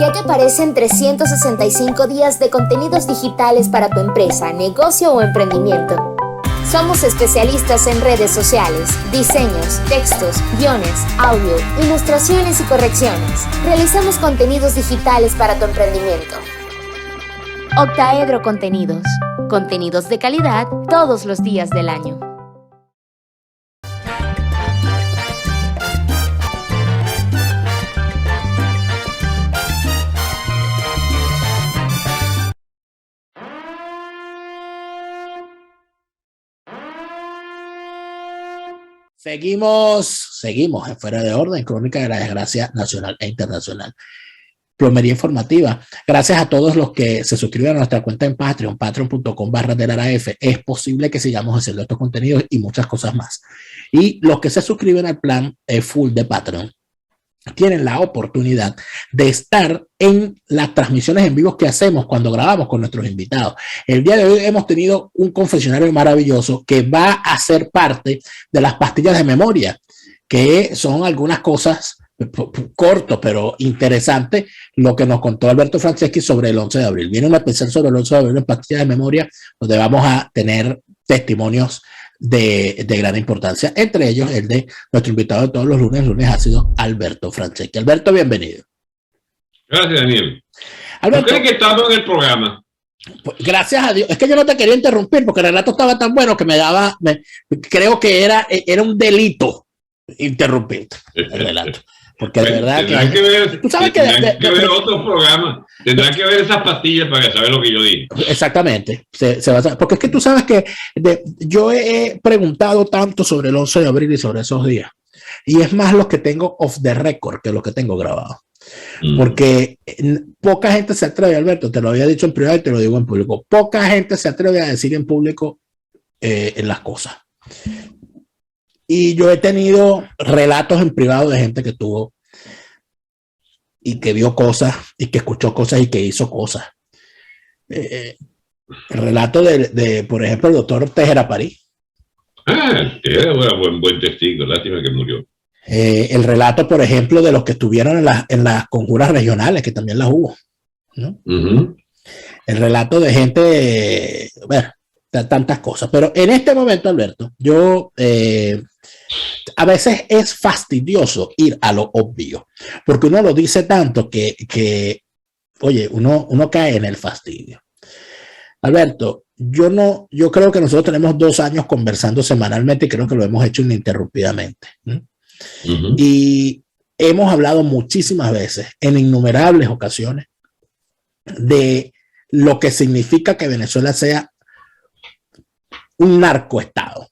¿Qué te parecen 365 días de contenidos digitales para tu empresa, negocio o emprendimiento? Somos especialistas en redes sociales, diseños, textos, guiones, audio, ilustraciones y correcciones. Realizamos contenidos digitales para tu emprendimiento. Octaedro Contenidos. Contenidos de calidad todos los días del año. Seguimos en Fuera de Orden, crónica de la desgracia nacional e internacional. Plomería informativa. Gracias a todos los que se suscriben a nuestra cuenta en Patreon, patreon.com/DeLaraF. Es posible que sigamos haciendo estos contenidos y muchas cosas más. Y los que se suscriben al plan full de Patreon tienen la oportunidad de estar en las transmisiones en vivo que hacemos cuando grabamos con nuestros invitados. El día de hoy hemos tenido un confesionario maravilloso que va a ser parte de las pastillas de memoria, que son algunas cosas corto pero interesante lo que nos contó Alberto Franceschi sobre el 11 de abril. Viene un especial sobre el 11 de abril en pastillas de memoria, donde vamos a tener testimonios de gran importancia, entre ellos el de nuestro invitado de todos los lunes. El lunes ha sido Alberto Franceschi. Alberto, bienvenido. Gracias, Daniel. Alberto, ¿Por qué que estamos en el programa? Pues, gracias a Dios. Es que yo no te quería interrumpir porque el relato estaba tan bueno que creo que era un delito interrumpirte el relato. Porque de verdad que ver, tú sabes tendrán que ver otros programas, tendrán que ver esas pastillas para saber lo que yo dije. Exactamente, se va a saber, porque es que tú sabes que yo he preguntado tanto sobre el 11 de abril y sobre esos días, y es más lo que tengo off the record que lo que tengo grabado. Porque poca gente se atreve, Alberto, te lo había dicho en privado y te lo digo en público, poca gente se atreve a decir en público en las cosas. Y yo he tenido relatos en privado de gente que tuvo y que vio cosas y que escuchó cosas y que hizo cosas. El relato por ejemplo, el doctor Tejera París. Era buen testigo, lástima que murió. El relato, por ejemplo, de los que estuvieron en las conjuras regionales, que también las hubo, ¿no? El relato de gente, bueno, tantas cosas. Pero en este momento, Alberto, yo a veces es fastidioso ir a lo obvio, porque uno lo dice tanto que oye, uno cae en el fastidio. Alberto, yo creo que nosotros tenemos 2 años conversando semanalmente y creo que lo hemos hecho ininterrumpidamente. Y hemos hablado muchísimas veces, en innumerables ocasiones, de lo que significa que Venezuela sea un narcoestado.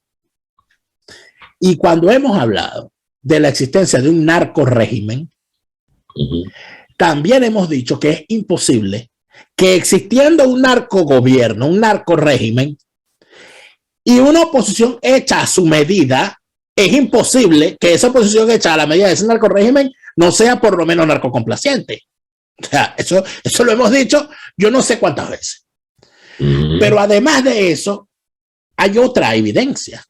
Y cuando hemos hablado de la existencia de un narcorrégimen, también hemos dicho que es imposible que existiendo un narcogobierno, un narcorrégimen y una oposición hecha a su medida, es imposible que esa oposición hecha a la medida de ese narcorrégimen no sea por lo menos narcocomplaciente. O sea, eso lo hemos dicho yo no sé cuántas veces. Pero además de eso, hay otra evidencia.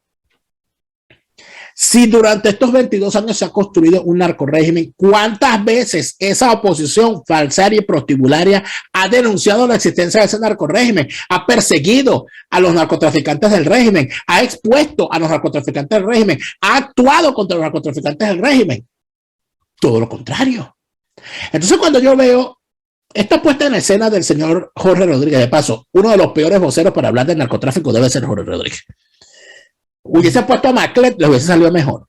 Si durante estos 22 años se ha construido un narcorrégimen, ¿cuántas veces esa oposición falsaria y prostibularia ha denunciado la existencia de ese narcorrégimen? Ha perseguido a los narcotraficantes del régimen, ha expuesto a los narcotraficantes del régimen, ha actuado contra los narcotraficantes del régimen. Todo lo contrario. Entonces, cuando yo veo esta puesta en escena del señor Jorge Rodríguez, de paso, uno de los peores voceros para hablar del narcotráfico debe ser Jorge Rodríguez. Hubiese puesto a Maclet, le hubiese salido mejor,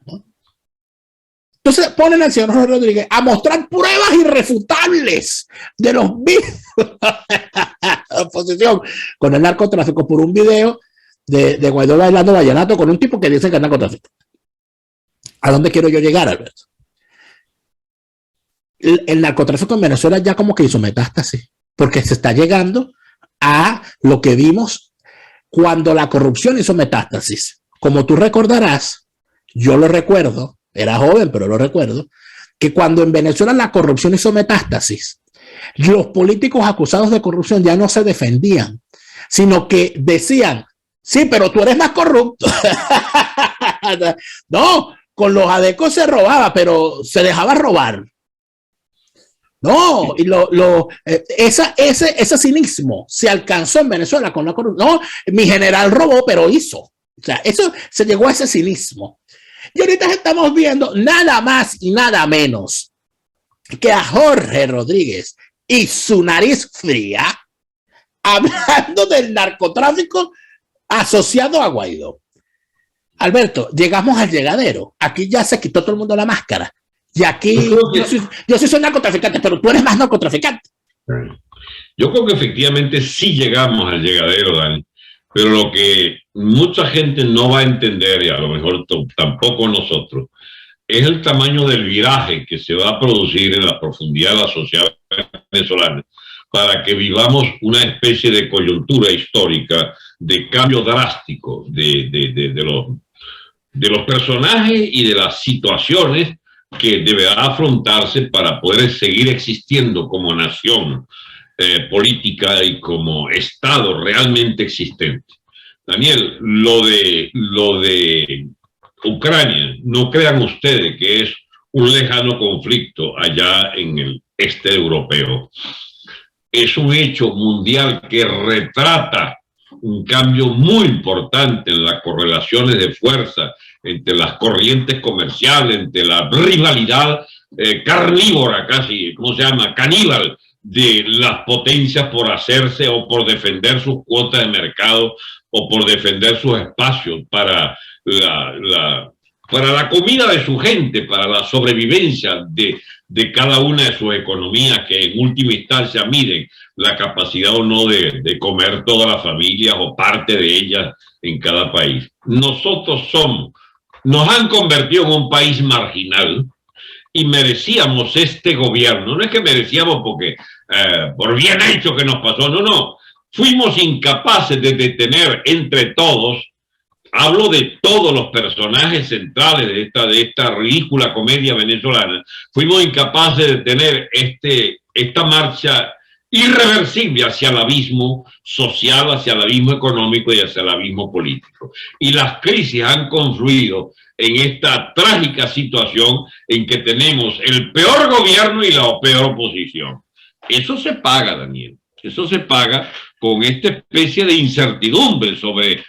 ¿no? Entonces ponen al señor Jorge Rodríguez a mostrar pruebas irrefutables de los vicios de la oposición con el narcotráfico por un video de Guaidó bailando vallenato con un tipo que dice que es narcotráfico. ¿A dónde quiero yo llegar, Alberto? El narcotráfico en Venezuela ya como que hizo metástasis, porque se está llegando a lo que vimos cuando la corrupción hizo metástasis. Como tú recordarás, yo lo recuerdo, era joven, pero lo recuerdo, que cuando en Venezuela la corrupción hizo metástasis, los políticos acusados de corrupción ya no se defendían, sino que decían, sí, pero tú eres más corrupto. No, con los adecos se robaba, pero se dejaba robar. No, y ese cinismo se alcanzó en Venezuela con la corrupción. No, mi general robó, pero hizo. O sea, eso se llegó a ese cinismo. Y ahorita estamos viendo nada más y nada menos que a Jorge Rodríguez y su nariz fría hablando del narcotráfico asociado a Guaidó. Alberto, llegamos al llegadero. Aquí ya se quitó todo el mundo la máscara. Y aquí yo sí soy narcotraficante, pero tú eres más narcotraficante. Yo creo que efectivamente sí llegamos al llegadero, Dani, pero lo que mucha gente no va a entender, y a lo mejor tampoco nosotros, es el tamaño del viraje que se va a producir en la profundidad de la sociedad venezolana para que vivamos una especie de coyuntura histórica de cambio drástico de los personajes y de las situaciones que deberá afrontarse para poder seguir existiendo como nación política y como Estado realmente existente. Daniel, lo de Ucrania, no crean ustedes que es un lejano conflicto allá en el este europeo. Es un hecho mundial que retrata un cambio muy importante en las correlaciones de fuerza entre las corrientes comerciales, entre la rivalidad carnívora casi, ¿cómo se llama? Caníbal de las potencias por hacerse o por defender sus cuotas de mercado o por defender sus espacios para la comida de su gente, para la sobrevivencia de cada una de sus economías que en última instancia miden la capacidad o no de comer todas las familias o parte de ellas en cada país. Nos han convertido en un país marginal y merecíamos este gobierno. No es que merecíamos porque por bien hecho que nos pasó, no. Fuimos incapaces de detener entre todos, hablo de todos los personajes centrales de esta ridícula comedia venezolana, fuimos incapaces de detener esta marcha irreversible hacia el abismo social, hacia el abismo económico y hacia el abismo político. Y las crisis han confluido en esta trágica situación en que tenemos el peor gobierno y la peor oposición. Eso se paga, Daniel. Eso se paga con esta especie de incertidumbre sobre,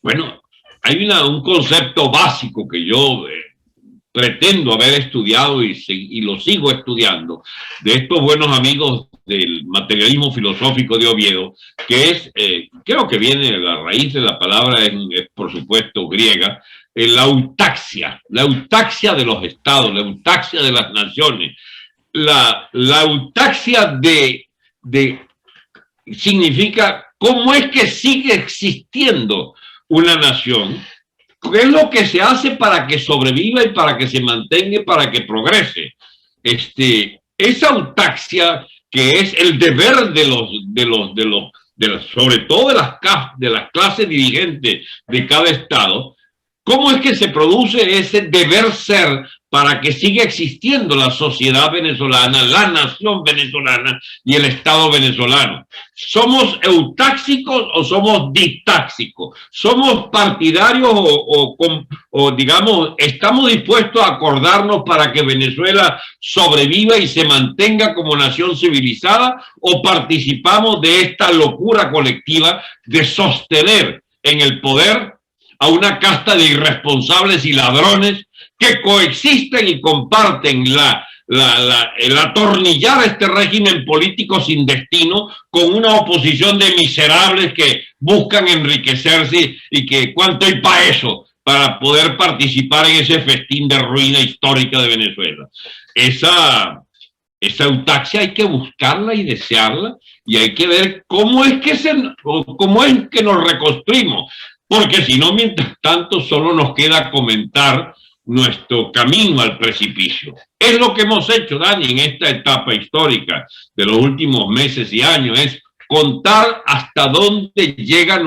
bueno, hay un concepto básico que yo pretendo haber estudiado y lo sigo estudiando, de estos buenos amigos del materialismo filosófico de Oviedo, que es, creo que viene, la raíz de la palabra es por supuesto griega, la eutaxia de los estados, la eutaxia de las naciones, la eutaxia significa cómo es que sigue existiendo una nación, qué es lo que se hace para que sobreviva y para que se mantenga y para que progrese. Esa eutaxia que es el deber sobre todo de las clases dirigentes de cada estado, ¿cómo es que se produce ese deber ser para que siga existiendo la sociedad venezolana, la nación venezolana y el Estado venezolano? ¿Somos eutáxicos o somos distáxicos? ¿Somos partidarios o digamos, estamos dispuestos a acordarnos para que Venezuela sobreviva y se mantenga como nación civilizada, o participamos de esta locura colectiva de sostener en el poder a una casta de irresponsables y ladrones que coexisten y comparten el atornillar a este régimen político sin destino con una oposición de miserables que buscan enriquecerse y que cuánto hay para eso, para poder participar en ese festín de ruina histórica de Venezuela? Esa eutaxia hay que buscarla y desearla, y hay que ver cómo es que nos reconstruimos, porque si no, mientras tanto, solo nos queda comentar nuestro camino al precipicio. Es lo que hemos hecho, Dani, en esta etapa histórica de los últimos meses y años, es contar hasta dónde llega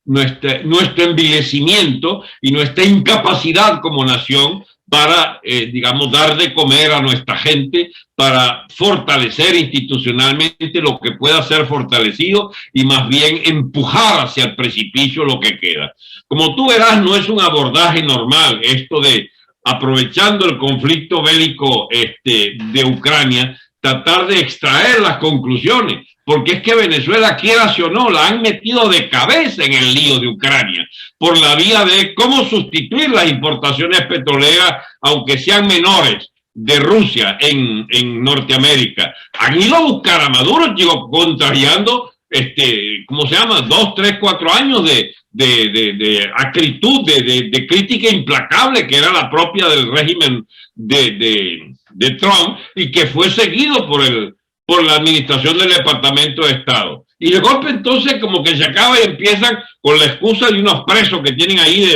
nuestro envilecimiento y nuestra incapacidad como nación para, digamos, dar de comer a nuestra gente, para fortalecer institucionalmente lo que pueda ser fortalecido y más bien empujar hacia el precipicio lo que queda. Como tú verás, no es un abordaje normal esto de, aprovechando el conflicto bélico de Ucrania, tratar de extraer las conclusiones, porque es que Venezuela, quiera o no, la han metido de cabeza en el lío de Ucrania, por la vía de cómo sustituir las importaciones petroleras, aunque sean menores, de Rusia en Norteamérica. Han ido a buscar a Maduro, chicos, contrariando, ¿cómo se llama? 2, 3, 4 años de acritud, de crítica implacable que era la propia del régimen de Trump y que fue seguido por la administración del Departamento de Estado. Y de golpe entonces como que se acaba y empiezan con la excusa de unos presos que tienen ahí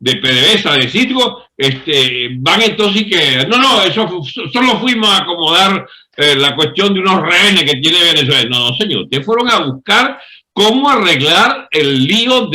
de PDVSA, de Citgo, van entonces que, no, eso solo fuimos a acomodar la cuestión de unos rehenes que tiene Venezuela. No, señor, ustedes fueron a buscar cómo arreglar el lío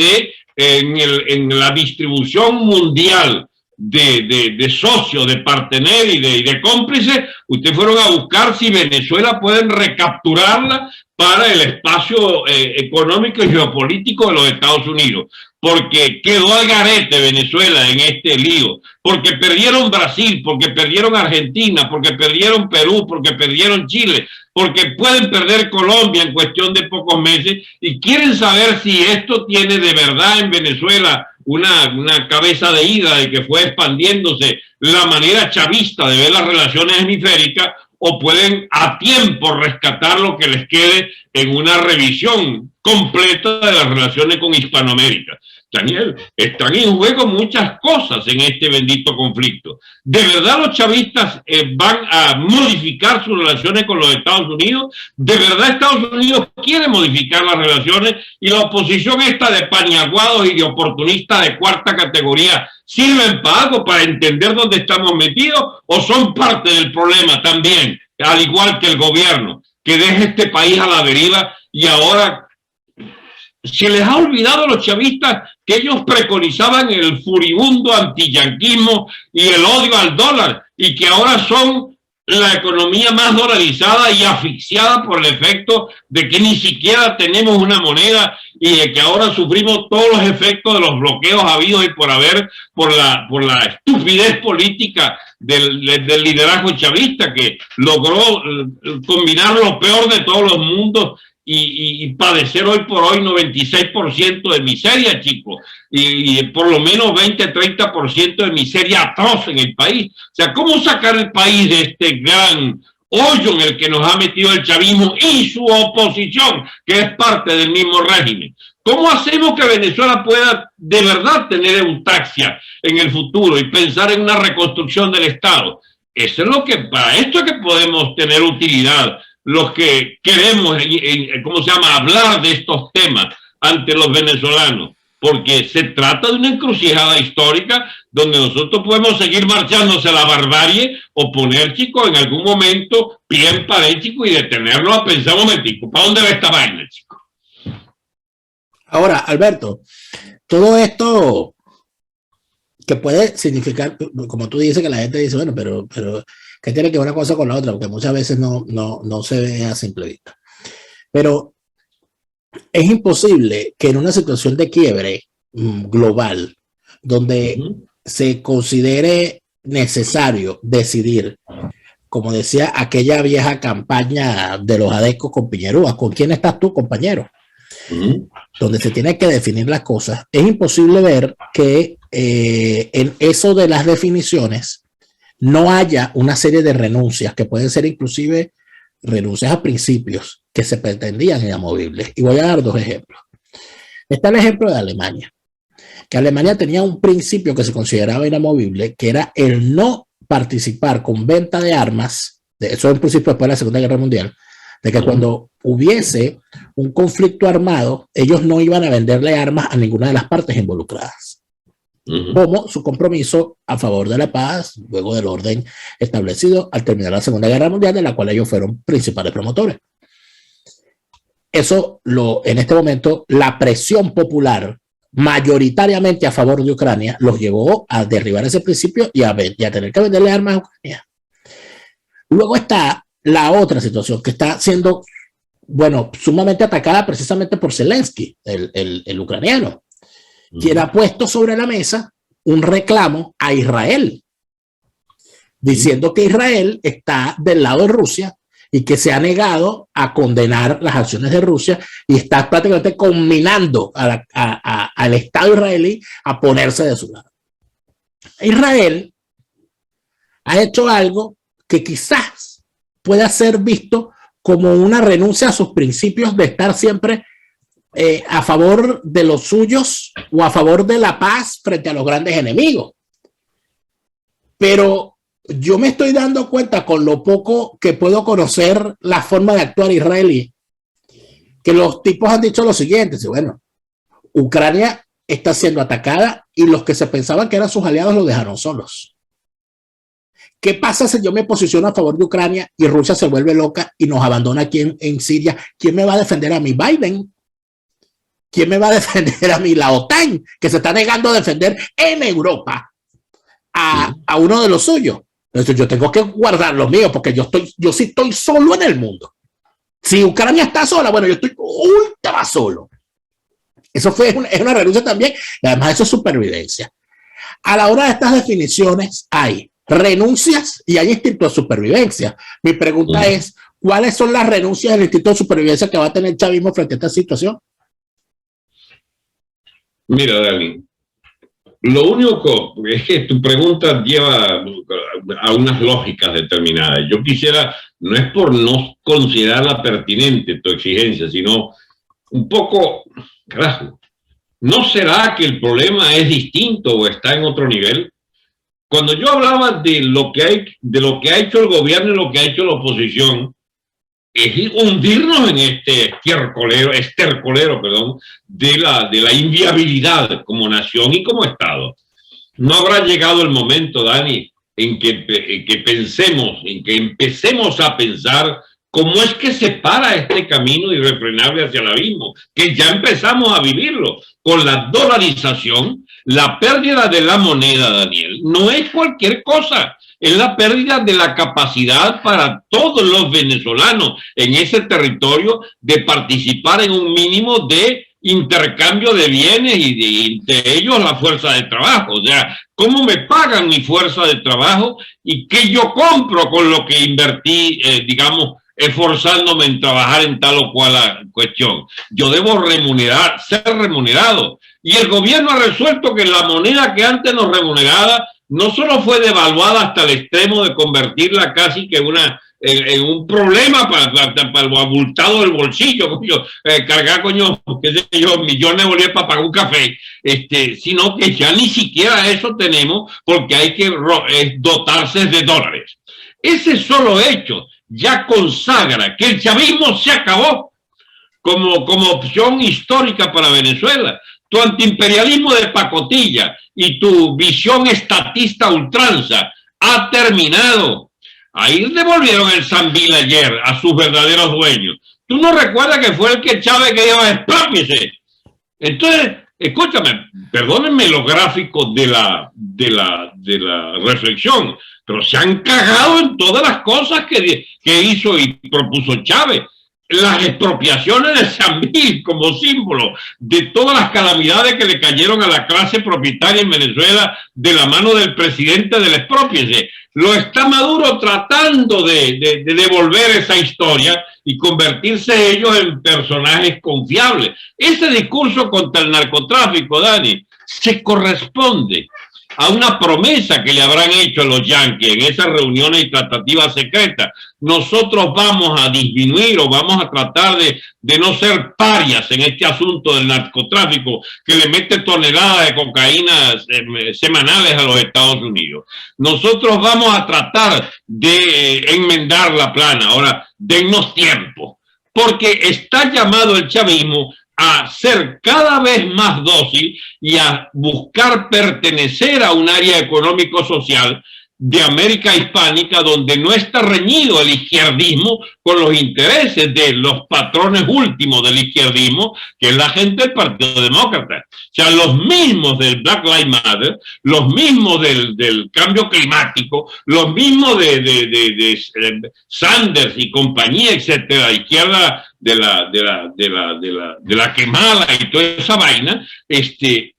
en la distribución mundial de socios, de partener y de cómplices. Ustedes fueron a buscar si Venezuela pueden recapturarla para el espacio económico y geopolítico de los Estados Unidos, porque quedó al garete Venezuela en este lío, porque perdieron Brasil, porque perdieron Argentina, porque perdieron Perú, porque perdieron Chile, porque pueden perder Colombia en cuestión de pocos meses, y quieren saber si esto tiene de verdad en Venezuela una cabeza de ida de que fue expandiéndose la manera chavista de ver las relaciones hemisféricas, o pueden a tiempo rescatar lo que les quede en una revisión completa de las relaciones con Hispanoamérica. Daniel, están en juego muchas cosas en este bendito conflicto. ¿De verdad los chavistas van a modificar sus relaciones con los Estados Unidos? ¿De verdad Estados Unidos quiere modificar las relaciones? Y la oposición esta de paniaguados y de oportunistas de cuarta categoría, ¿sirven para algo, para entender dónde estamos metidos? ¿O son parte del problema también, al igual que el gobierno, que deja este país a la deriva y ahora se les ha olvidado a los chavistas que ellos preconizaban el furibundo antiyanquismo y el odio al dólar, y que ahora son la economía más dolarizada y asfixiada por el efecto de que ni siquiera tenemos una moneda y de que ahora sufrimos todos los efectos de los bloqueos habidos y por haber por la estupidez política del liderazgo chavista, que logró combinar lo peor de todos los mundos y padecer hoy por hoy 96% de miseria, chicos, y por lo menos 20-30% de miseria atroz en el país. O sea, ¿cómo sacar el país de este gran hoyo en el que nos ha metido el chavismo y su oposición, que es parte del mismo régimen? ¿Cómo hacemos que Venezuela pueda de verdad tener eutaxia en el futuro y pensar en una reconstrucción del Estado? Eso es lo que, para esto es que podemos tener utilidad los que queremos, ¿cómo se llama?, hablar de estos temas ante los venezolanos, porque se trata de una encrucijada histórica donde nosotros podemos seguir marchándose a la barbarie o poner, chicos, en algún momento pie en pared, chicos, y detenernos a pensar un momentico, ¿para dónde va esta vaina, chicos? Ahora, Alberto, todo esto que puede significar, como tú dices, que la gente dice, bueno, pero ¿qué tiene que ver una cosa con la otra? Porque muchas veces no se ve a simple vista. Pero es imposible que en una situación de quiebre global, donde se considere necesario decidir, como decía aquella vieja campaña de los adecos con Piñerúa, ¿con quién estás tú, compañero? Donde se tiene que definir las cosas, es imposible ver que en eso de las definiciones no haya una serie de renuncias que pueden ser inclusive renuncias a principios que se pretendían inamovibles. Y voy a dar dos ejemplos. Está el ejemplo de Alemania, que Alemania tenía un principio que se consideraba inamovible, que era el no participar con venta de armas, eso es un principio después de la Segunda Guerra Mundial, de que cuando hubiese un conflicto armado, ellos no iban a venderle armas a ninguna de las partes involucradas. Como su compromiso a favor de la paz, luego del orden establecido al terminar la Segunda Guerra Mundial, de la cual ellos fueron principales promotores. Eso, en este momento, la presión popular mayoritariamente a favor de Ucrania los llevó a derribar ese principio y a tener que venderle armas a Ucrania. Luego está la otra situación que está siendo, bueno, sumamente atacada precisamente por Zelensky, el ucraniano, quien ha puesto sobre la mesa un reclamo a Israel, diciendo que Israel está del lado de Rusia y que se ha negado a condenar las acciones de Rusia y está prácticamente combinando al Estado israelí a ponerse de su lado. Israel ha hecho algo que quizás pueda ser visto como una renuncia a sus principios de estar siempre a favor de los suyos o a favor de la paz frente a los grandes enemigos. Pero yo me estoy dando cuenta, con lo poco que puedo conocer la forma de actuar israelí, que los tipos han dicho lo siguiente: bueno, Ucrania está siendo atacada y los que se pensaban que eran sus aliados los dejaron solos. ¿Qué pasa si yo me posiciono a favor de Ucrania y Rusia se vuelve loca y nos abandona aquí en Siria? ¿Quién me va a defender a mí? Biden. ¿Quién me va a defender a mí? La OTAN, que se está negando a defender en Europa a uno de los suyos. Entonces yo tengo que guardar los míos porque yo sí estoy solo en el mundo. Si Ucrania está sola, bueno, yo estoy ultra solo. Eso es una renuncia también, y además eso es supervivencia. A la hora de estas definiciones hay renuncias y hay instinto de supervivencia. Mi pregunta es, ¿cuáles son las renuncias del instinto de supervivencia que va a tener el chavismo frente a esta situación? Mira, Dani, lo único es que tu pregunta lleva a unas lógicas determinadas. Yo quisiera, no es por no considerarla pertinente tu exigencia, sino un poco, carajo, ¿no será que el problema es distinto o está en otro nivel? Cuando yo hablaba de lo que ha hecho el gobierno y lo que ha hecho la oposición, es hundirnos en este estercolero, de la inviabilidad como nación y como Estado. No habrá llegado el momento, Dani, en que empecemos a pensar cómo es que se para este camino irrefrenable hacia el abismo, que ya empezamos a vivirlo con la dolarización, la pérdida de la moneda, Daniel. No es cualquier cosa. Es la pérdida de la capacidad para todos los venezolanos en ese territorio de participar en un mínimo de intercambio de bienes y de ellos la fuerza de trabajo. O sea, ¿cómo me pagan mi fuerza de trabajo y qué yo compro con lo que invertí, esforzándome en trabajar en tal o cual cuestión? Yo debo ser remunerado. Y el gobierno ha resuelto que la moneda que antes nos remuneraba no solo fue devaluada hasta el extremo de convertirla casi que en un problema para el abultado del bolsillo, cargar, qué sé yo, millones de bolívares para pagar un café, sino que ya ni siquiera eso tenemos porque hay que dotarse de dólares. Ese solo hecho ya consagra que el chavismo se acabó como opción histórica para Venezuela. Tu antiimperialismo de pacotilla y tu visión estatista ultranza ha terminado. Ahí devolvieron el Sambil ayer a sus verdaderos dueños. ¿Tú no recuerdas que fue el que Chávez que dijo exprópiese? Entonces, escúchame, perdónenme los gráficos de la reflexión, pero se han cagado en todas las cosas que hizo y propuso Chávez. Las expropiaciones de Sambil como símbolo de todas las calamidades que le cayeron a la clase propietaria en Venezuela de la mano del presidente del expropiese. Lo está Maduro tratando de devolver esa historia y convertirse ellos en personajes confiables. Ese discurso contra el narcotráfico, Dani, se corresponde a una promesa que le habrán hecho a los yanquis en esas reuniones y tratativas secretas. Nosotros vamos a disminuir o vamos a tratar de no ser parias en este asunto del narcotráfico que le mete toneladas de cocaína semanales a los Estados Unidos. Nosotros vamos a tratar de enmendar la plana. Ahora, dennos tiempo, porque está llamado el chavismo a ser cada vez más dócil y a buscar pertenecer a un área económico-social de América hispánica donde no está reñido el izquierdismo con los intereses de los patrones últimos del izquierdismo, que es la gente del Partido Demócrata. O sea, los mismos del Black Lives Matter, los mismos del cambio climático, los mismos de Sanders y compañía, etcétera, la izquierda de la quemada y toda esa vaina,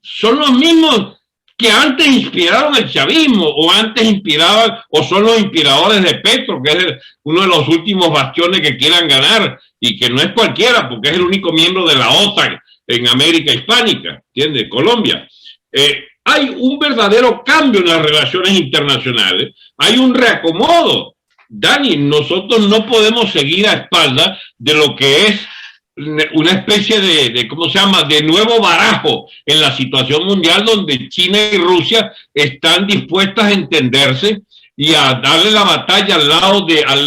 son los mismos que antes inspiraron el chavismo, o antes inspiraban, o son los inspiradores de Petro, que es uno de los últimos bastiones que quieran ganar, y que no es cualquiera, porque es el único miembro de la OTAN en América Hispánica, ¿entiendes? Colombia. Hay un verdadero cambio en las relaciones internacionales, hay un reacomodo. Dani, nosotros no podemos seguir a espaldas de lo que es una especie de ¿cómo se llama?, de nuevo barajo en la situación mundial, donde China y Rusia están dispuestas a entenderse y a darle la batalla al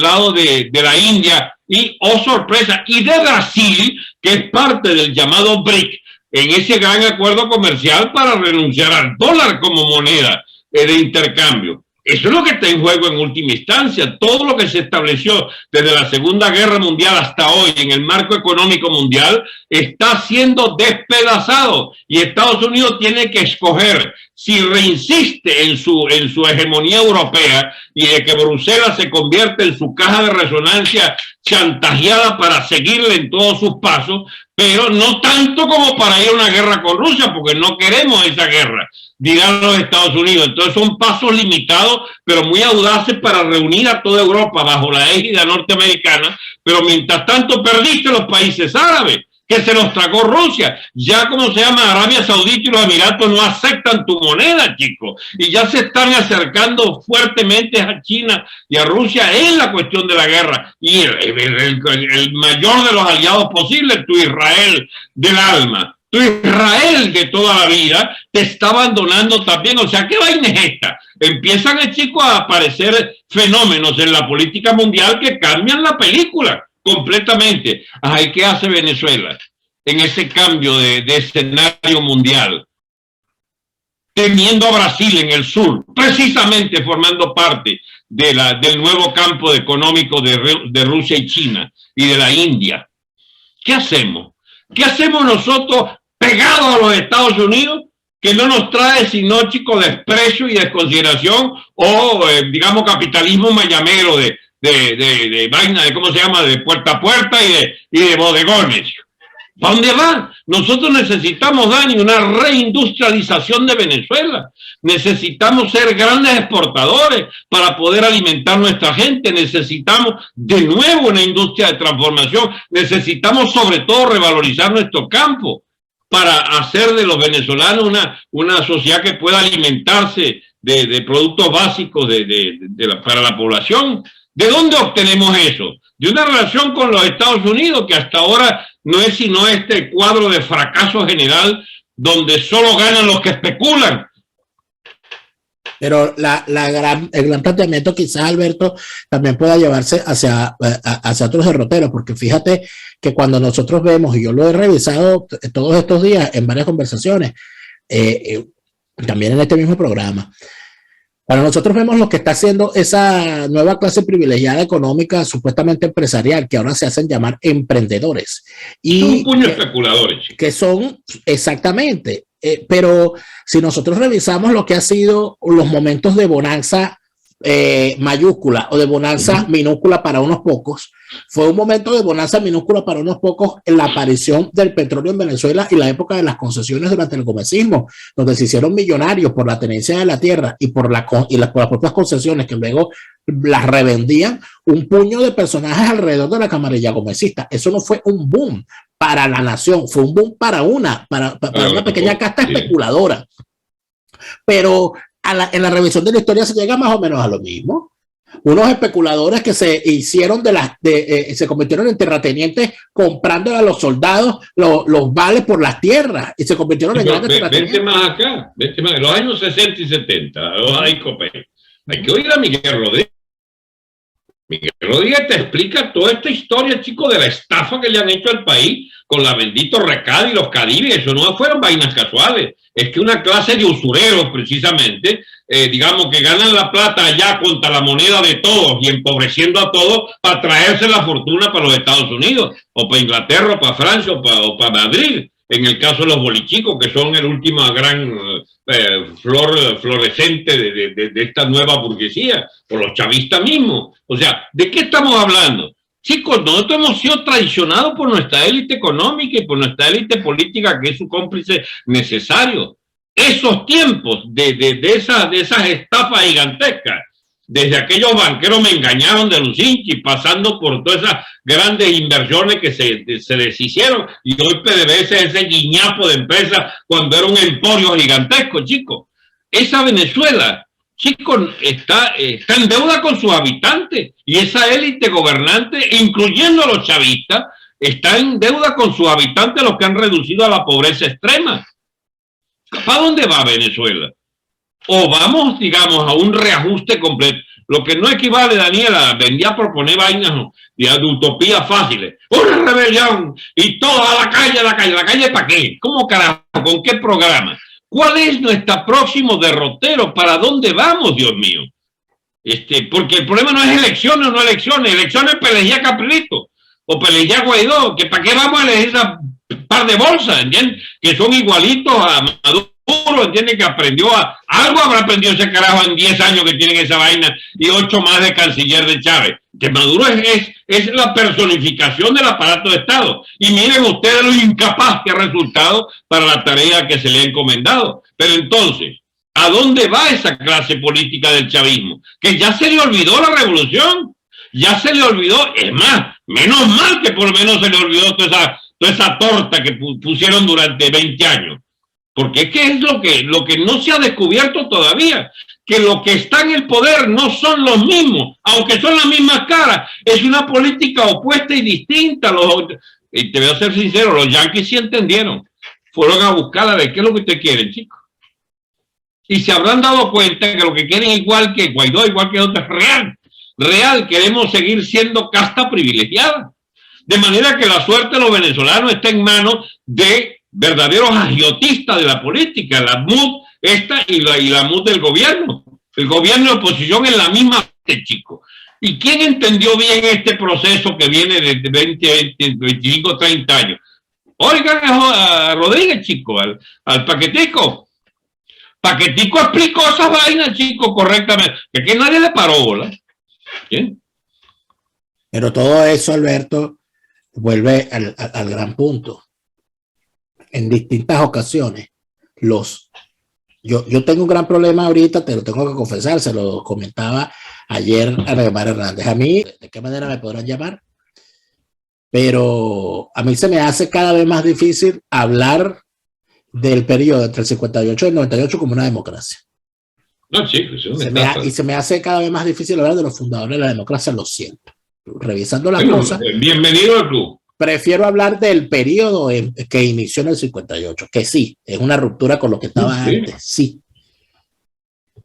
lado de la India y, oh sorpresa, y de Brasil, que es parte del llamado BRIC, en ese gran acuerdo comercial para renunciar al dólar como moneda de intercambio. Eso es lo que está en juego en última instancia. Todo lo que se estableció desde la Segunda Guerra Mundial hasta hoy en el marco económico mundial está siendo despedazado, y Estados Unidos tiene que escoger si reinsiste en su hegemonía europea y de que Bruselas se convierte en su caja de resonancia chantajeada para seguirle en todos sus pasos, pero no tanto como para ir a una guerra con Rusia, porque no queremos esa guerra, dirán los Estados Unidos. Entonces son pasos limitados, pero muy audaces para reunir a toda Europa bajo la égida norteamericana, pero mientras tanto perdiste los países árabes, que se los tragó Rusia. Ya, como se llama, Arabia Saudita y los Emiratos no aceptan tu moneda, chicos, y ya se están acercando fuertemente a China y a Rusia en la cuestión de la guerra, y el mayor de los aliados posibles, tu Israel del alma, tu Israel de toda la vida, te está abandonando también. O sea, ¿qué vaina es esta? Empiezan, chicos, a aparecer fenómenos en la política mundial que cambian la película completamente. Ay, ¿qué hace Venezuela en ese cambio de escenario mundial? Teniendo a Brasil en el sur, precisamente formando parte del nuevo campo económico de Rusia y China y de la India. ¿Qué hacemos? ¿Qué hacemos nosotros pegados a los Estados Unidos, que no nos trae sino, chicos, desprecio y desconsideración, o digamos capitalismo mayamero de vaina, de cómo se llama, de puerta a puerta y de bodegones? ¿Para dónde van? Nosotros necesitamos, Dani, una reindustrialización de Venezuela. Necesitamos ser grandes exportadores para poder alimentar a nuestra gente. Necesitamos de nuevo una industria de transformación. Necesitamos sobre todo revalorizar nuestro campo para hacer de los venezolanos una sociedad que pueda alimentarse de productos básicos para la población. ¿De dónde obtenemos eso? De una relación con los Estados Unidos, que hasta ahora no es sino este cuadro de fracaso general donde solo ganan los que especulan. Pero el gran planteamiento, quizás, Alberto, también pueda llevarse hacia otros derroteros, porque fíjate que cuando nosotros vemos, y yo lo he revisado todos estos días en varias conversaciones, también en este mismo programa, para nosotros vemos lo que está haciendo esa nueva clase privilegiada económica, supuestamente empresarial, que ahora se hacen llamar emprendedores. Y un puño de especuladores. Que son, exactamente, pero si nosotros revisamos lo que ha sido los momentos de bonanza mayúscula o de bonanza minúscula para unos pocos, fue un momento de bonanza minúscula para unos pocos en la aparición del petróleo en Venezuela y la época de las concesiones durante el gomecismo, donde se hicieron millonarios por la tenencia de la tierra y por las propias concesiones que luego las revendían un puño de personajes alrededor de la camarilla gomecista. Eso no fue un boom para la nación, fue un boom para una pequeña casta especuladora. Pero en la revisión de la historia se llega más o menos a lo mismo. Unos especuladores que se hicieron se convirtieron en terratenientes comprando a los soldados los vales por las tierras y se convirtieron en grandes terratenientes. Vete más acá, en los años 60 y 70, hay que oír a Miguel Rodríguez. Miguel Rodríguez te explica toda esta historia, chicos, de la estafa que le han hecho al país con la bendito Recad y los Cadivi. Eso no fueron vainas casuales. Es que una clase de usureros, precisamente, digamos, que ganan la plata allá contra la moneda de todos y empobreciendo a todos para traerse la fortuna para los Estados Unidos, o para Inglaterra, o para Francia, o para Madrid. En el caso de los bolichicos, que son el último gran florescente de esta nueva burguesía, o los chavistas mismos. O sea, ¿de qué estamos hablando? Chicos, nosotros hemos sido traicionados por nuestra élite económica y por nuestra élite política, que es su cómplice necesario. esos tiempos de esas estafas gigantescas, desde aquellos banqueros me engañaron de Lucinchi, pasando por todas esas grandes inversiones que se deshicieron, y hoy PDVSA es ese guiñapo de empresa cuando era un emporio gigantesco, chicos. Esa Venezuela, chicos, está en deuda con sus habitantes, y esa élite gobernante, incluyendo a los chavistas, está en deuda con sus habitantes, los que han reducido a la pobreza extrema. ¿Para dónde va Venezuela? O vamos, digamos, a un reajuste completo. Lo que no equivale, Daniela, vendía a proponer vainas de utopías fáciles. Una rebelión y todo a la calle, ¿la calle para qué? ¿Cómo carajo? ¿Con qué programa? ¿Cuál es nuestro próximo derrotero? ¿Para dónde vamos, Dios mío? Porque el problema no es elecciones o no elecciones. Elecciones Pelejía Caprito o Pelejía Guaidó. ¿Que ¿Para qué vamos a elegir esa par de bolsas? ¿Entiendes? Que son igualitos a Maduro. Entiende que algo habrá aprendido ese carajo en 10 años que tienen esa vaina y 8 más de canciller de Chávez. Que Maduro es la personificación del aparato de Estado. Y miren ustedes lo incapaz que ha resultado para la tarea que se le ha encomendado. Pero entonces, ¿a dónde va esa clase política del chavismo? Que ya se le olvidó la revolución, ya se le olvidó, es más, menos mal que por lo menos se le olvidó toda esa torta que pusieron durante 20 años. Porque es que es lo que no se ha descubierto todavía, que lo que está en el poder no son los mismos, aunque son las mismas caras, es una política opuesta y distinta. Y te voy a ser sincero, los yanquis sí entendieron, fueron a buscar a ver qué es lo que ustedes quieren, chicos. Y se habrán dado cuenta que lo que quieren, igual que Guaidó, igual que otros, real, queremos seguir siendo casta privilegiada. De manera que la suerte de los venezolanos está en manos de verdaderos agiotistas de la política, la MUD y la MUD del gobierno. El gobierno y la oposición en la misma parte, chico. ¿Y quién entendió bien este proceso que viene de 20, 25, 30 años? Oigan a Rodríguez, chico, al Paquetico. Paquetico explicó esas vainas, chico, correctamente. Que nadie le paró bola. ¿Bien? Pero todo eso, Alberto, vuelve al gran punto. En distintas ocasiones, yo tengo un gran problema ahorita, te lo tengo que confesar, se lo comentaba ayer a Neymar Hernández. A mí, ¿de qué manera me podrán llamar? Pero a mí se me hace cada vez más difícil hablar del periodo entre el 58 y el 98 como una democracia. No, chicos, y se me hace cada vez más difícil hablar de los fundadores de la democracia, lo siento. Revisando las cosas. Bienvenido al club. Prefiero hablar del periodo que inició en el 58, que sí, es una ruptura con lo que estaba antes, sí.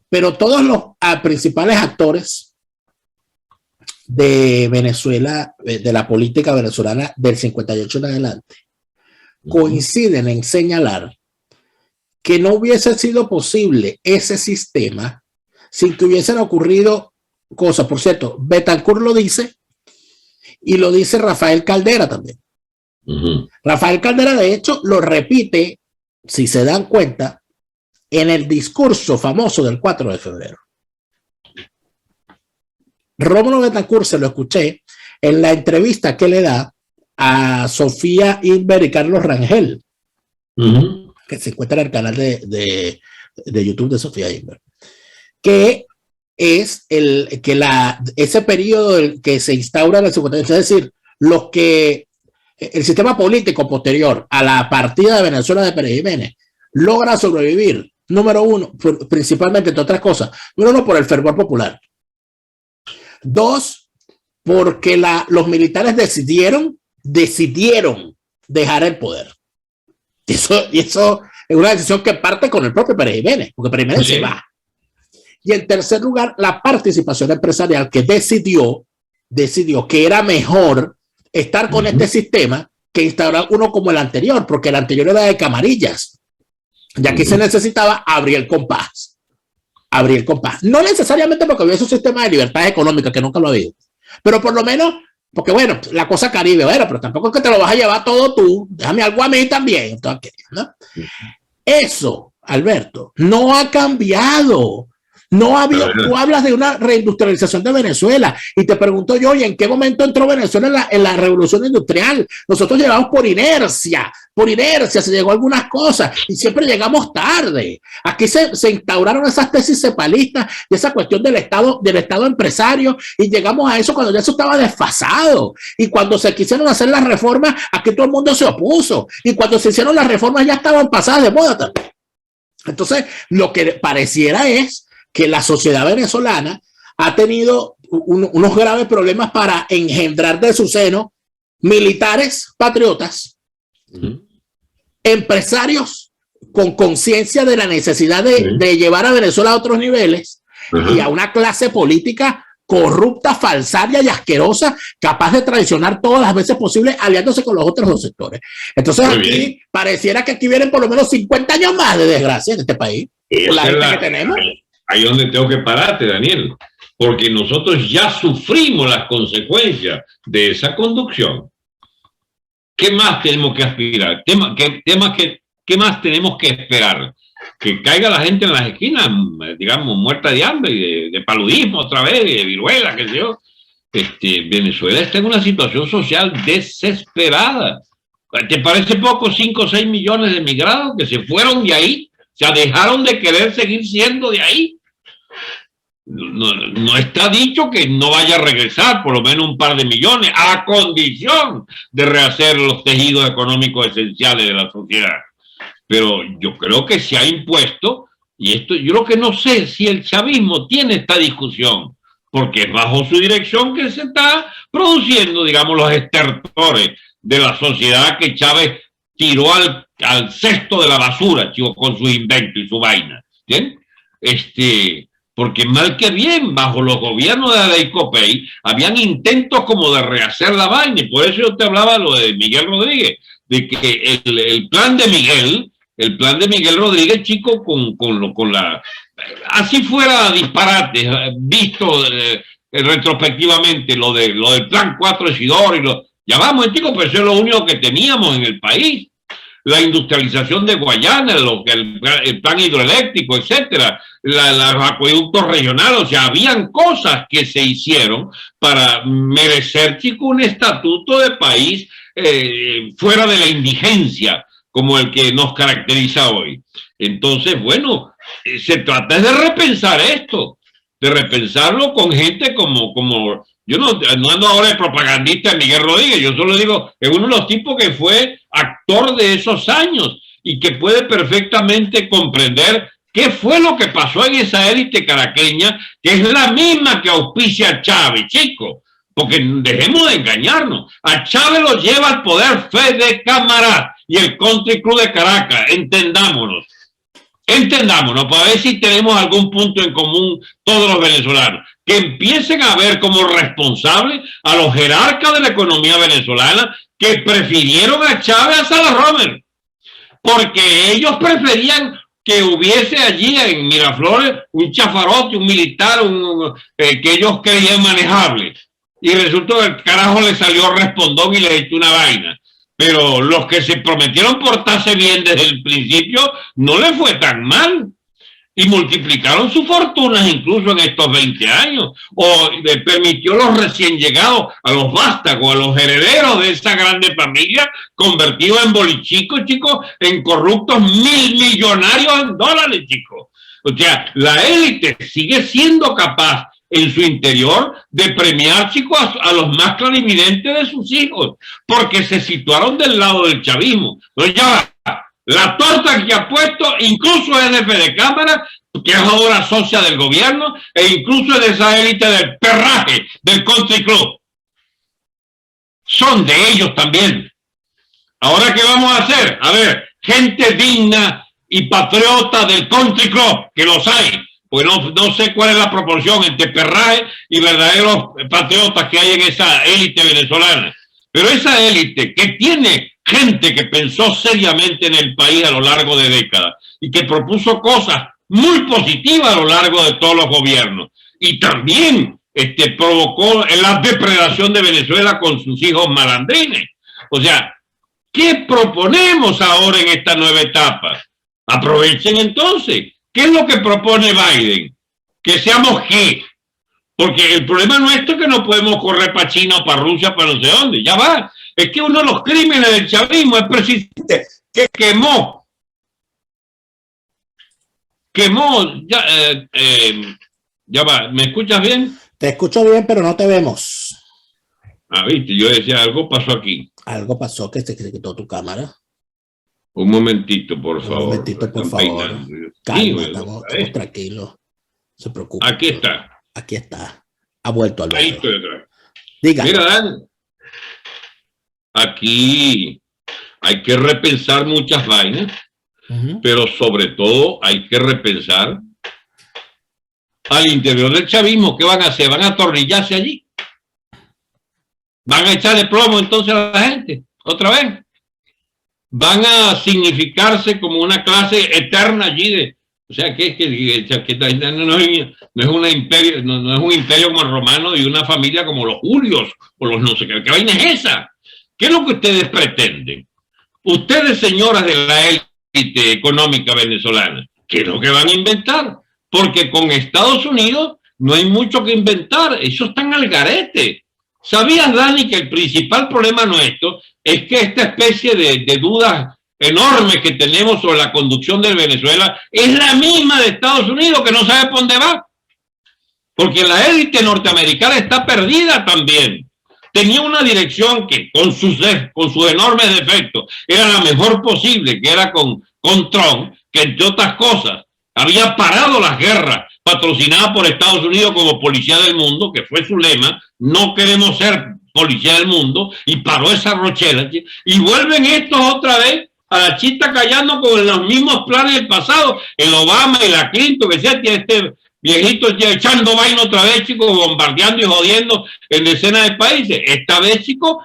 Pero todos los principales actores de Venezuela, de la política venezolana del 58 en adelante, coinciden en señalar que no hubiese sido posible ese sistema sin que hubiesen ocurrido cosas. Por cierto, Betancourt lo dice, y lo dice Rafael Caldera también. Rafael Caldera, de hecho, lo repite, si se dan cuenta, en el discurso famoso del 4 de febrero. Rómulo Betancourt se lo escuché en la entrevista que le da a Sofía Inver y Carlos Rangel, que se encuentra en el canal de YouTube de Sofía Inver, que es ese periodo que se instaura en el 58, es decir, el sistema político posterior a la partida de Venezuela de Pérez Jiménez logra sobrevivir, número uno, principalmente entre otras cosas, número uno, por el fervor popular. Dos, porque los militares decidieron dejar el poder. Y eso es una decisión que parte con el propio Pérez Jiménez, porque Pérez Jiménez se va. Y en tercer lugar, la participación empresarial, que decidió que era mejor estar con este sistema que instaurar uno como el anterior, porque el anterior era de camarillas. Y aquí se necesitaba abrir el compás. No necesariamente porque hubiese un sistema de libertad económica, que nunca lo ha habido, pero por lo menos, porque bueno, la cosa Caribe, bueno, pero tampoco es que te lo vas a llevar todo tú, déjame algo a mí también. Entonces, ¿no? Eso, Alberto, no ha cambiado. No ha habido, tú hablas de una reindustrialización de Venezuela y te pregunto yo, ¿y en qué momento entró Venezuela en la revolución industrial? Nosotros llegamos por inercia se llegó a algunas cosas y siempre llegamos tarde. Aquí se instauraron esas tesis cepalistas y esa cuestión del Estado empresario y llegamos a eso cuando ya eso estaba desfasado. Y cuando se quisieron hacer las reformas, aquí todo el mundo se opuso. Y cuando se hicieron las reformas ya estaban pasadas de moda también. Entonces, lo que pareciera es que la sociedad venezolana ha tenido unos graves problemas para engendrar de su seno militares patriotas, empresarios con conciencia de la necesidad de llevar a Venezuela a otros niveles y a una clase política corrupta, falsaria y asquerosa, capaz de traicionar todas las veces posibles aliándose con los otros dos sectores. Entonces aquí pareciera que aquí vienen por lo menos 50 años más de desgracia en este país. La gente que tenemos. Ahí es donde tengo que pararte, Daniel, porque nosotros ya sufrimos las consecuencias de esa conducción. ¿Qué más tenemos que aspirar? ¿Qué más tenemos que esperar? Que caiga la gente en las esquinas, digamos, muerta de hambre y de paludismo otra vez, de viruela, qué sé yo. Venezuela está en una situación social desesperada. ¿Te parece poco 5 o 6 millones de emigrados que se fueron de ahí? O sea, dejaron de querer seguir siendo de ahí. No está dicho que no vaya a regresar por lo menos un par de millones, a condición de rehacer los tejidos económicos esenciales de la sociedad. Pero yo creo que se ha impuesto, y esto yo lo que no sé si el chavismo tiene esta discusión, porque es bajo su dirección que se está produciendo, digamos, los estertores de la sociedad que Chávez tiró al cesto de la basura, chico, con sus inventos y su vaina. ¿Bien? Porque mal que bien, bajo los gobiernos de Adey Copey, habían intentos como de rehacer la vaina, y por eso yo te hablaba lo de Miguel Rodríguez, de que el plan de Miguel Rodríguez, chico, con la... Así fuera disparate, visto retrospectivamente, lo del plan 4 de Sidor, ya vamos, chico, pero eso es lo único que teníamos en el país. La industrialización de Guayana, el plan hidroeléctrico, etcétera, los acueductos regionales, o sea, habían cosas que se hicieron para merecer, chico, un estatuto de país fuera de la indigencia, como el que nos caracteriza hoy. Entonces, bueno, se trata de repensar esto, de repensarlo con gente como yo no ando ahora de propagandista de Miguel Rodríguez, yo solo digo, es uno de los tipos que fue actor de esos años y que puede perfectamente comprender qué fue lo que pasó en esa élite caraqueña, que es la misma que auspicia a Chávez, chico, porque dejemos de engañarnos. A Chávez lo lleva al poder Fede Camará y el Country Club de Caracas, entendámonos para ver si tenemos algún punto en común todos los venezolanos, que empiecen a ver como responsables a los jerarcas de la economía venezolana que prefirieron a Chávez a Salas-Romer, porque ellos preferían que hubiese allí en Miraflores un chafarote, un militar, que ellos creían manejable, y resultó que el carajo le salió respondón y le echó una vaina. Pero los que se prometieron portarse bien desde el principio no les fue tan mal y multiplicaron sus fortunas incluso en estos 20 años, o le permitió a los recién llegados, a los vástagos, a los herederos de esa grande familia, convertidos en bolichicos, chicos, en corruptos millonarios en dólares, chicos. O sea, la élite sigue siendo capaz en su interior de premiar, chicos, a los más clarividentes de sus hijos, porque se situaron del lado del chavismo. Pero ya va, la torta que ha puesto incluso es de Fede Cámara, que es ahora socia del gobierno, e incluso es de esa élite del perraje del Country Club. Son de ellos también. Ahora, ¿qué vamos a hacer? A ver, gente digna y patriota del Country Club, que los hay. Pues no sé cuál es la proporción entre perraje y verdaderos patriotas que hay en esa élite venezolana. Pero esa élite que tiene gente que pensó seriamente en el país a lo largo de décadas y que propuso cosas muy positivas a lo largo de todos los gobiernos. Y también provocó la depredación de Venezuela con sus hijos malandrines. O sea, ¿qué proponemos ahora en esta nueva etapa? Aprovechen entonces. ¿Qué es lo que propone Biden? ¿Que seamos qué? Porque el problema nuestro es que no podemos correr para China o para Rusia, para no sé dónde. Ya va. Es que uno de los crímenes del chavismo es presidente que quemó, ya va. ¿Me escuchas bien? Te escucho bien, pero no te vemos. Ah, viste, yo decía, algo pasó aquí. Algo pasó que se quitó tu cámara. Un momentito, por favor. Un momentito, por favor. Calma, estamos tranquilos. No se preocupe. Aquí está. Aquí está. Ha vuelto al Ahí estoy atrás. Diga. Mira, Dan, aquí hay que repensar muchas vainas, pero sobre todo hay que repensar al interior del chavismo. ¿Qué van a hacer? ¿Van a atornillarse allí? ¿Van a echarle plomo entonces a la gente? ¿Otra vez? ¿Van a significarse como una clase eterna allí? O sea, que no es un imperio como el romano y una familia como los Julios o los no sé qué. ¿Qué vaina es esa? ¿Qué es lo que ustedes pretenden? Ustedes, señoras de la élite económica venezolana, ¿qué es lo que van a inventar? Porque con Estados Unidos no hay mucho que inventar. Ellos están al garete. ¿Sabías, Dani, que el principal problema nuestro es que esta especie de dudas enormes que tenemos sobre la conducción de Venezuela es la misma de Estados Unidos, que no sabe por dónde va? Porque la élite norteamericana está perdida también. Tenía una dirección que con sus enormes defectos era la mejor posible, que era con Trump, que entre otras cosas había parado las guerras patrocinadas por Estados Unidos como policía del mundo, que fue su lema: no queremos ser policía del mundo, y paró esa rochela, y vuelven estos otra vez a la chita callando con los mismos planes del pasado, el Obama y la Clinton, que sea, tiene este viejito ya echando vaina otra vez, chicos, bombardeando y jodiendo en decenas de países. Esta vez, chicos,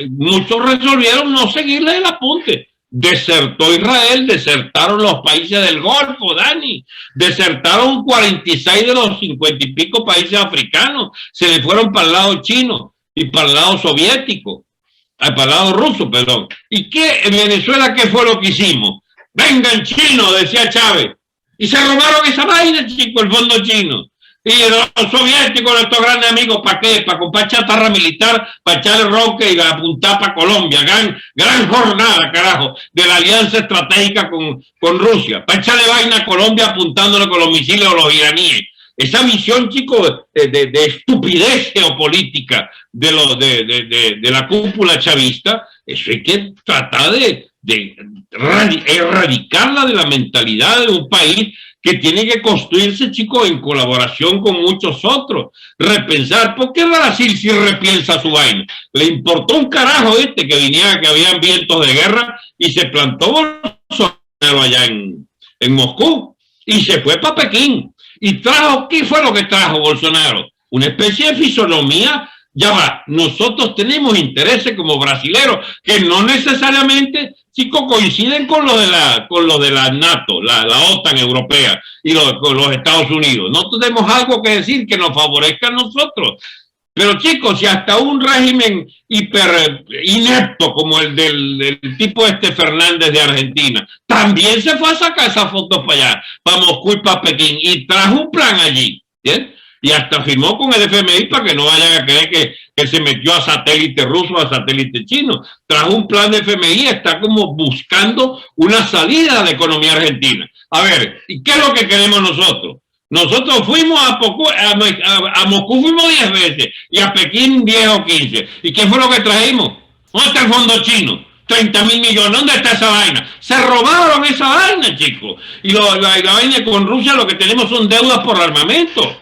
muchos resolvieron no seguirle el apunte. Desertó Israel, desertaron los países del Golfo, Dani, desertaron 46 de los 50 y pico países africanos, se le fueron para el lado chino y para el lado soviético, para el lado ruso, perdón. ¿Y qué en Venezuela qué fue lo que hicimos? Vengan chinos, decía Chávez, y se robaron esa vaina, chicos, el fondo chino. Y los soviéticos, nuestros grandes amigos, ¿para qué? Para comprar chatarra militar, para echarle roque y apuntar para Colombia. Gran jornada, carajo, de la alianza estratégica con Rusia. Para echarle vaina a Colombia apuntándole con los misiles o los iraníes. Esa visión, chicos, de estupidez geopolítica de la cúpula chavista, eso hay que tratar de erradicarla de la mentalidad de un país que tiene que construirse, chicos, en colaboración con muchos otros. Repensar. ¿Por qué Brasil sí repiensa su vaina? Le importó un carajo que viniera, que habían vientos de guerra, y se plantó Bolsonaro allá en Moscú y se fue para Pekín. Y trajo, ¿qué fue lo que trajo Bolsonaro? Una especie de fisonomía. Ya va, nosotros tenemos intereses como brasileros que no necesariamente, chicos, coinciden con los de la NATO, la OTAN europea y con los Estados Unidos. No tenemos algo que decir que nos favorezca a nosotros. Pero, chicos, si hasta un régimen hiper inepto como el del tipo Fernández de Argentina también se fue a sacar esas fotos para allá, para Moscú y para Pekín, y trajo un plan allí, ¿bien? Y hasta firmó con el FMI para que no vayan a creer que se metió a satélite ruso, a satélite chino. Trajo un plan de FMI, está como buscando una salida a la economía argentina. A ver, ¿y qué es lo que queremos nosotros? Nosotros fuimos a Moscú fuimos 10 veces y a Pekín 10 o 15. ¿Y qué fue lo que trajimos? ¿Dónde está el fondo chino? 30.000 millones. ¿Dónde está esa vaina? Se robaron esa vaina, chicos. Y la vaina con Rusia, lo que tenemos son deudas por armamento.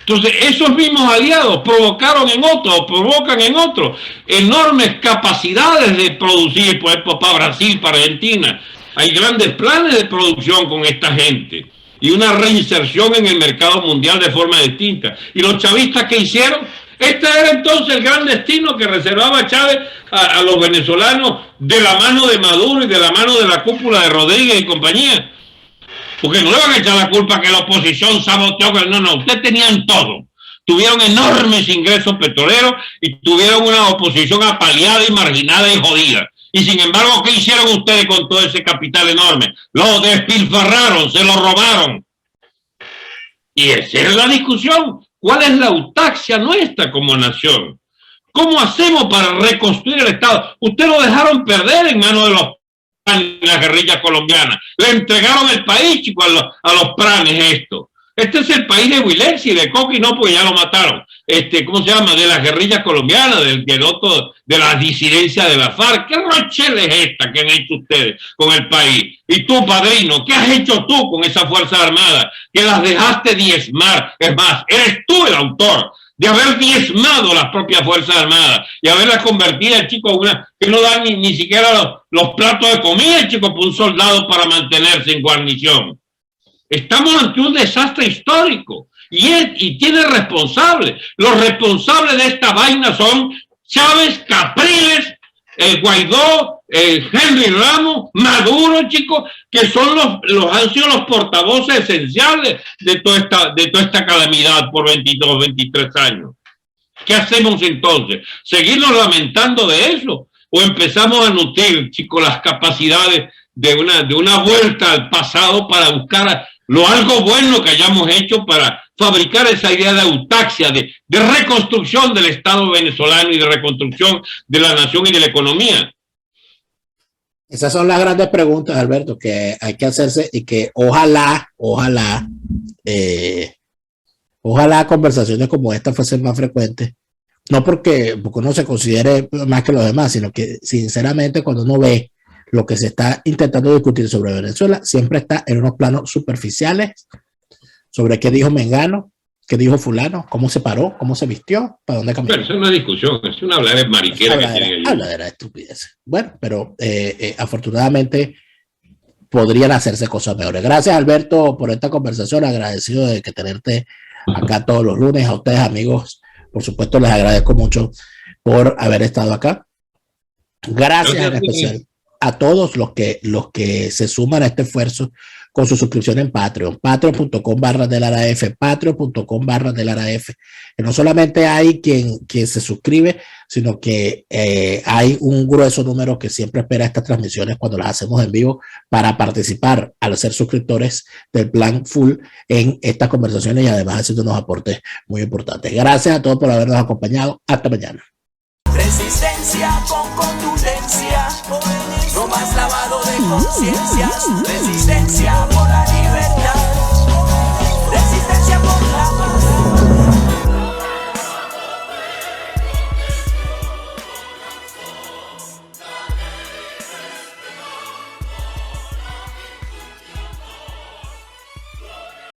Entonces, esos mismos aliados provocan en otros enormes capacidades de producir, por ejemplo, para Brasil, para Argentina. Hay grandes planes de producción con esta gente y una reinserción en el mercado mundial de forma distinta. ¿Y los chavistas qué hicieron? Este era entonces el gran destino que reservaba Chávez a los venezolanos, de la mano de Maduro y de la mano de la cúpula de Rodríguez y compañía. Porque no le van a echar la culpa que la oposición saboteó. No, ustedes tenían todo. Tuvieron enormes ingresos petroleros y tuvieron una oposición apaleada y marginada y jodida. Y sin embargo, ¿qué hicieron ustedes con todo ese capital enorme? Lo despilfarraron, se lo robaron. Y esa es la discusión. ¿Cuál es la autaxia nuestra como nación? ¿Cómo hacemos para reconstruir el Estado? Ustedes lo dejaron perder en manos de las guerrillas colombianas. Le entregaron el país, chicos, a los pranes esto. Este es el país de Wilersi, de Coqui, no, porque ya lo mataron. ¿Cómo se llama? De las guerrillas colombianas, de la disidencia de la FARC. ¿Qué rochela es esta que han hecho ustedes con el país? Y tú, padrino, ¿qué has hecho tú con esa Fuerza Armada? Que las dejaste diezmar. Es más, eres tú el autor de haber diezmado las propias Fuerzas Armadas y haberlas convertido, chicos, una que no dan ni siquiera los platos de comida, chicos, para un soldado para mantenerse en guarnición. Estamos ante un desastre histórico y tiene responsables. Los responsables de esta vaina son Chávez, Capriles, Guaidó, Henry Ramos, Maduro, chicos, que son han sido los portavoces esenciales de toda esta calamidad por 22, 23 años. ¿Qué hacemos entonces? ¿Seguirnos lamentando de eso? ¿O empezamos a nutrir, chicos, las capacidades de una vuelta al pasado para buscar algo bueno que hayamos hecho para fabricar esa idea de autaxia, de reconstrucción del Estado venezolano y de reconstrucción de la nación y de la economía? Esas son las grandes preguntas, Alberto, que hay que hacerse y que ojalá conversaciones como esta fuesen más frecuentes. No porque uno se considere más que los demás, sino que sinceramente cuando uno ve lo que se está intentando discutir sobre Venezuela, siempre está en unos planos superficiales sobre qué dijo Mengano, qué dijo fulano, cómo se paró, cómo se vistió, para dónde caminó. Pero eso es una discusión, es una habladera mariquera que tienen ellos. Habladera de estupidez. Bueno, pero afortunadamente podrían hacerse cosas mejores. Gracias, Alberto, por esta conversación. Agradecido de que tenerte acá todos los lunes. A ustedes, amigos, por supuesto, les agradezco mucho por haber estado acá. Gracias en especial a todos los que se suman a este esfuerzo con su suscripción en Patreon, patreon.com/delaraf, patreon.com/delaraf. Que no solamente hay quien se suscribe, sino que hay un grueso número que siempre espera estas transmisiones cuando las hacemos en vivo para participar al ser suscriptores del plan full en estas conversaciones y además haciendo unos aportes muy importantes. Gracias a todos por habernos acompañado. Hasta mañana. Resistencia con contundencia, no más lavado de conciencias. Resistencia por la libertad, resistencia por